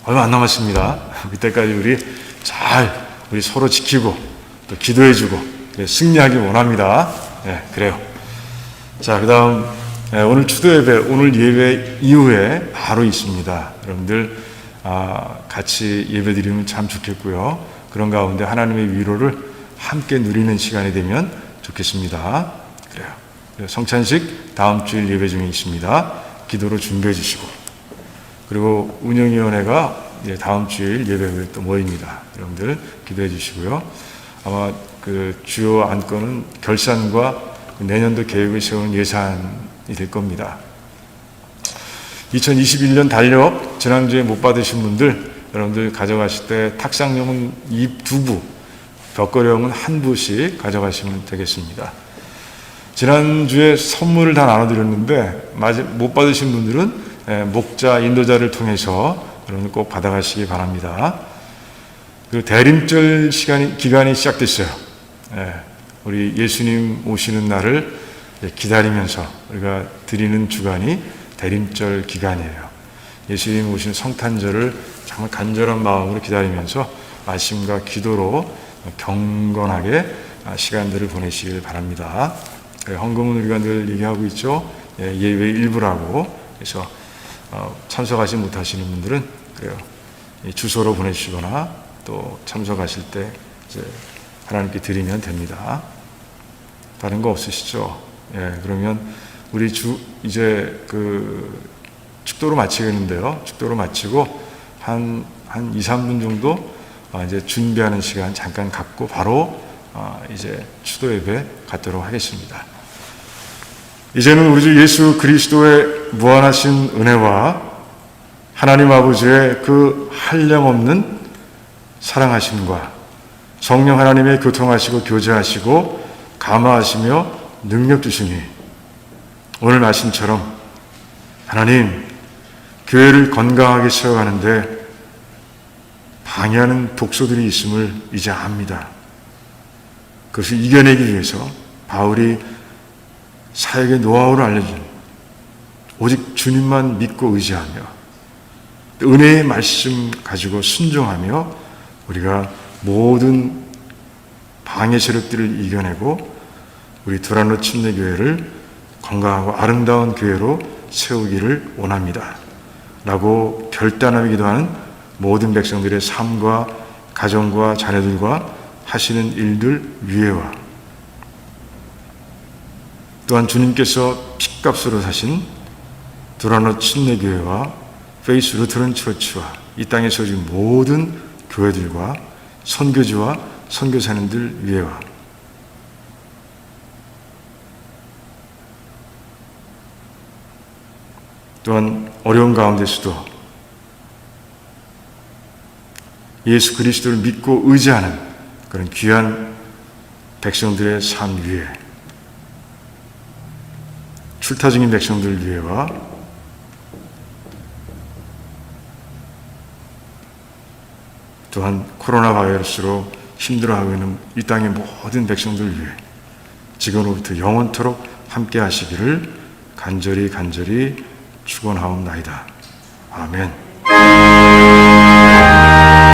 얼마 안 남았습니다. 그때까지 우리 서로 지키고 또 기도해주고 승리하기 원합니다. 그래요. 자, 그 다음 오늘 추도 예배, 오늘 예배 이후에 바로 있습니다. 여러분들 같이 예배 드리면 참 좋겠고요. 그런 가운데 하나님의 위로를 함께 누리는 시간이 되면 좋겠습니다. 그래요. 성찬식 다음 주일 예배 중에 있습니다. 기도로 준비해 주시고 그리고 운영위원회가 다음 주일 예배 후에 또 모입니다. 여러분들 기도해 주시고요. 아마 그 주요 안건은 결산과 내년도 계획을 세우는 예산이 될 겁니다. 2021년 달력 지난주에 못 받으신 분들 여러분들 가져가실 때 탁상용은 2부, 벽걸이용은 1부씩 가져가시면 되겠습니다. 지난주에 선물을 다 나눠드렸는데 못 받으신 분들은 목자, 인도자를 통해서 여러분 꼭 받아가시기 바랍니다. 그리고 대림절 기간이 시작됐어요. 우리 예수님 오시는 날을 기다리면서 우리가 드리는 주간이 대림절 기간이에요. 예수님 오시는 성탄절을 정말 간절한 마음으로 기다리면서 말씀과 기도로 경건하게 시간들을 보내시길 바랍니다. 헌금은 우리가 늘 얘기하고 있죠. 예외 일부라고. 그래서 참석하지 못하시는 분들은 그래요. 주소로 보내주시거나 또 참석하실 때 이제 하나님께 드리면 됩니다. 다른 거 없으시죠? 그러면 우리 이제 그 축도로 마치겠는데요. 축도로 마치고 한 2, 3분 정도 이제 준비하는 시간 잠깐 갖고 바로 이제 추도 예배 갖도록 하겠습니다. 이제는 우리 주 예수 그리스도의 무한하신 은혜와 하나님 아버지의 그 한량없는 사랑하심과 성령 하나님의 교통하시고 교제하시고 감화하시며 능력 주시니 오늘 말씀처럼 하나님 교회를 건강하게 세워가는데 방해하는 독소들이 있음을 이제 압니다. 그것을 이겨내기 위해서 바울이 사역의 노하우를 알려준 오직 주님만 믿고 의지하며 은혜의 말씀 가지고 순종하며 우리가 모든 방해 세력들을 이겨내고 우리 두란노 침례교회를 건강하고 아름다운 교회로 세우기를 원합니다. 라고 결단하며 기도하는 모든 백성들의 삶과 가정과 자녀들과 하시는 일들 위에와 또한 주님께서 핏값으로 사신 두라노 침례교회와 페이스 루터런 처치와 이 땅에 서진 모든 교회들과 선교지와 선교사님들 위에와 또한 어려운 가운데서도 예수 그리스도를 믿고 의지하는 그런 귀한 백성들의 삶 위에 출타 중인 백성들 위에와 또한 코로나 바이러스로 힘들어하고 있는 이 땅의 모든 백성들 위해 지금으로부터 영원토록 함께 하시기를 간절히 축원하옵나이다. 아멘.